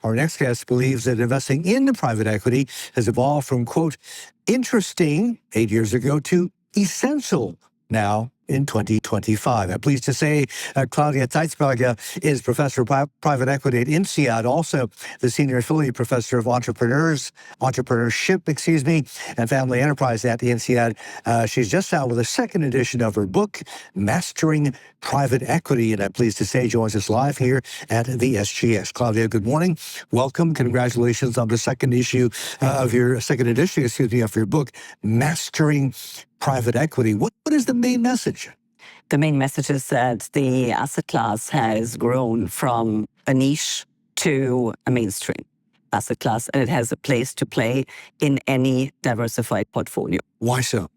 Our next guest believes that investing in private equity has evolved from, quote, interesting 8 years ago to essential now in 2025. I'm pleased to say Claudia Zeisberger is professor of private equity at INSEAD, also the senior affiliate professor of entrepreneurship, and family enterprise at the INSEAD. She's just out with a second edition of her book, Mastering Private Equity, and I'm pleased to say joins us live here at the SGS. Claudia, good morning. Welcome. Congratulations on the second edition of your book, Mastering Private Equity. What is the main message? The main message is that the asset class has grown from a niche to a mainstream asset class, and it has a place to play in any diversified portfolio. Why so?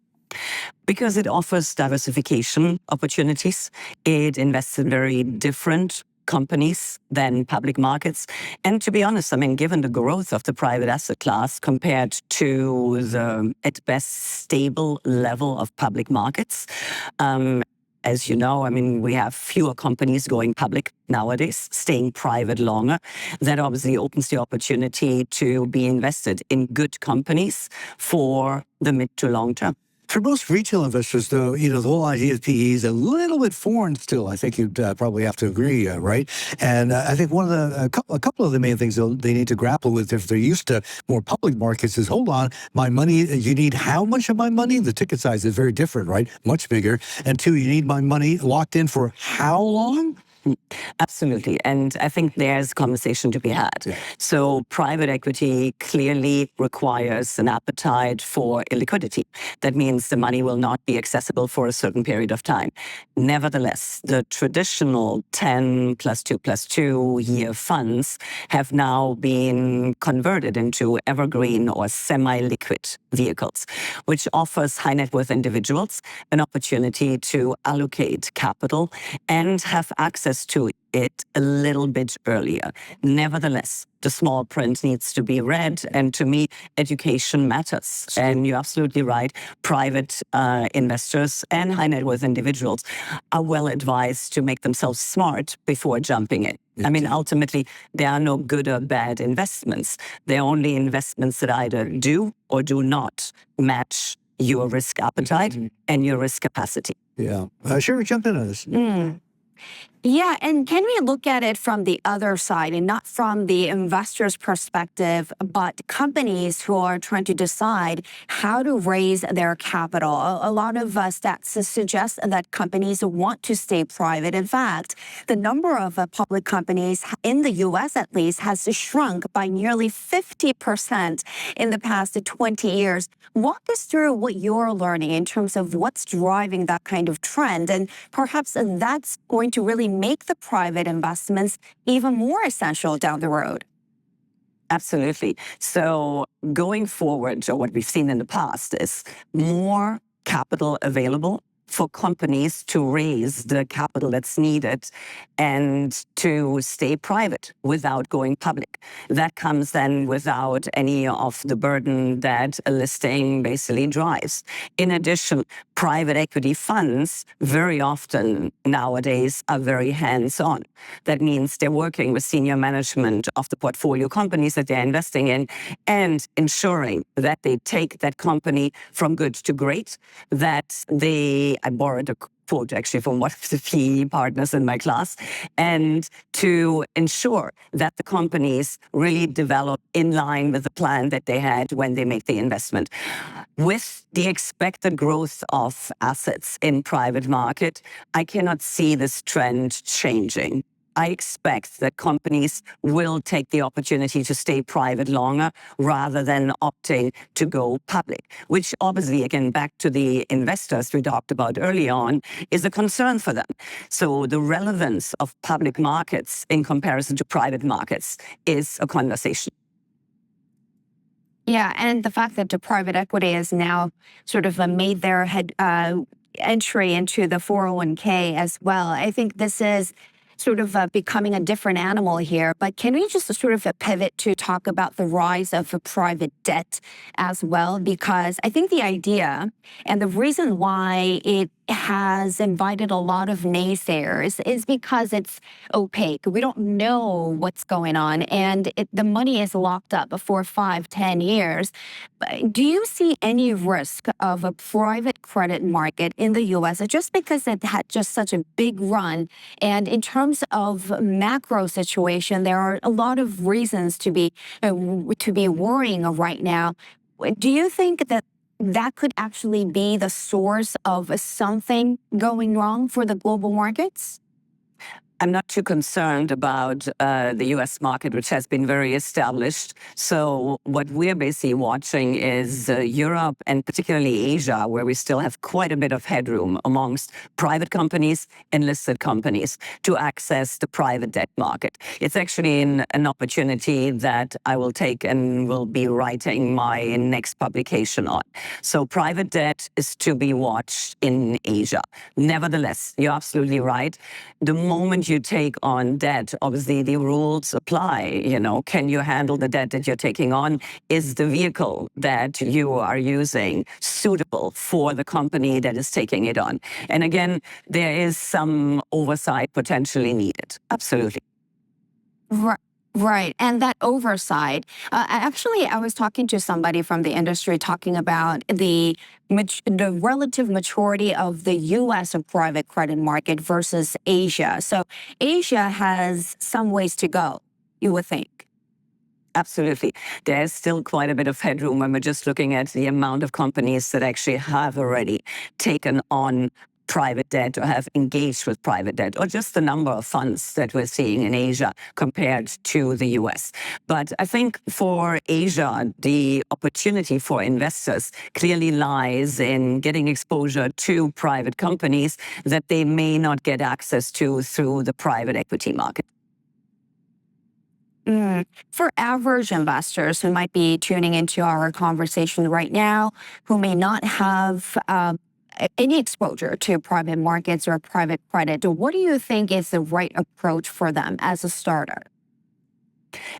Because it offers diversification opportunities. It invests in very different companies than public markets. And to be honest, I mean, given the growth of the private asset class compared to the, at best, stable level of public markets, as you know, I mean, we have fewer companies going public nowadays, staying private longer. That obviously opens the opportunity to be invested in good companies for the mid to long term. For most retail investors, though, the whole idea of PE is a little bit foreign still. I think you'd probably have to agree, right? And I think one of a couple of the main things they need to grapple with if they're used to more public markets is, hold on, my money, you need how much of my money? The ticket size is very different, right? Much bigger. And two, you need my money locked in for how long? Absolutely. And I think there's a conversation to be had. Yeah. So private equity clearly requires an appetite for illiquidity. That means the money will not be accessible for a certain period of time. Nevertheless, the traditional 10 plus 2 plus 2 year funds have now been converted into evergreen or semi-liquid vehicles, which offers high net worth individuals an opportunity to allocate capital and have access to it a little bit earlier. Nevertheless, the small print needs to be read, and to me, education matters. And you're absolutely right. Private investors and high net worth individuals are well advised to make themselves smart before jumping in. I mean, ultimately, there are no good or bad investments. There are only investments that either do or do not match your risk appetite and your risk capacity. Yeah. Sherry, jump in on this. Yeah, and can we look at it from the other side and not from the investor's perspective, but companies who are trying to decide how to raise their capital? A lot of stats suggest that companies want to stay private. In fact, the number of public companies in the U.S. at least has shrunk by nearly 50% in the past 20 years. Walk us through what you're learning in terms of what's driving that kind of trend, and perhaps that's going to really make the private investments even more essential down the road. Absolutely. So going forward, or what we've seen in the past, is more capital available for companies to raise the capital that's needed and to stay private without going public. That comes then without any of the burden that a listing basically drives. In addition, private equity funds very often nowadays are very hands-on. That means they're working with senior management of the portfolio companies that they're investing in and ensuring that they take that company from good to great, that I borrowed a quote actually from one of the PE partners in my class, and to ensure that the companies really develop in line with the plan that they had when they make the investment. With the expected growth of assets in private market, I cannot see this trend changing. I expect that companies will take the opportunity to stay private longer rather than opting to go public, which obviously, again, back to the investors we talked about early on, is a concern for them. So the relevance of public markets in comparison to private markets is a conversation. Yeah, and the fact that the private equity has now sort of made their entry into the 401k as well. I think this is sort of becoming a different animal here. But can we just sort of pivot to talk about the rise of private debt as well? Because I think the idea and the reason why it has invited a lot of naysayers is because it's opaque. We don't know what's going on, and the money is locked up for 5, 10 years. Do you see any risk of a private credit market in the U.S. just because it had just such a big run? And in terms of macro situation, there are a lot of reasons to be worrying right now. Do you think that that could actually be the source of something going wrong for the global markets? I'm not too concerned about the US market, which has been very established. So what we're basically watching is Europe and particularly Asia, where we still have quite a bit of headroom amongst private companies and listed companies to access the private debt market. It's actually an opportunity that I will take and will be writing my next publication on. So private debt is to be watched in Asia. Nevertheless, you're absolutely right. The moment you take on debt, obviously the rules apply. You know, can you handle the debt that you're taking on? Is the vehicle that you are using suitable for the company that is taking it on? And again, there is some oversight potentially needed. Absolutely. Right. And that oversight, actually, I was talking to somebody from the industry talking about the relative maturity of the U.S. private credit market versus Asia. So Asia has some ways to go, you would think. Absolutely. There's still quite a bit of headroom when we're just looking at the amount of companies that actually have already taken on private debt or have engaged with private debt, or just the number of funds that we're seeing in Asia compared to the US. But I think for Asia, the opportunity for investors clearly lies in getting exposure to private companies that they may not get access to through the private equity market. For average investors who might be tuning into our conversation right now, who may not have any exposure to private markets or private credit, what do you think is the right approach for them as a starter?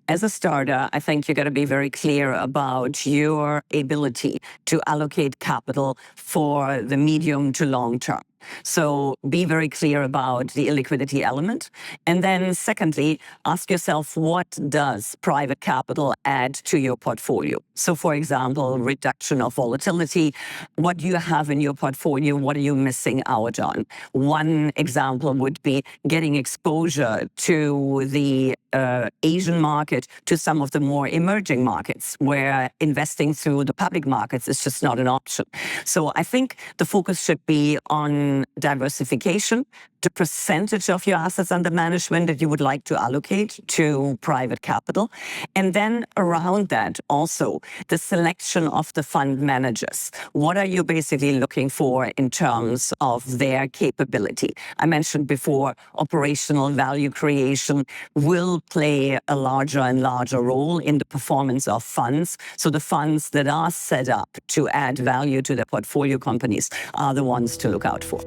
As a starter, I think you got to be very clear about your ability to allocate capital for the medium to long term. So be very clear about the illiquidity element. And then secondly, ask yourself, what does private capital add to your portfolio? So for example, reduction of volatility. What do you have in your portfolio? What are you missing out on? One example would be getting exposure to the Asian market, to some of the more emerging markets where investing through the public markets is just not an option. So I think the focus should be on diversification, the percentage of your assets under management that you would like to allocate to private capital. And then around that also the selection of the fund managers. What are you basically looking for in terms of their capability? I mentioned before, operational value creation will play a larger and larger role in the performance of funds. So the funds that are set up to add value to their portfolio companies are the ones to look out for.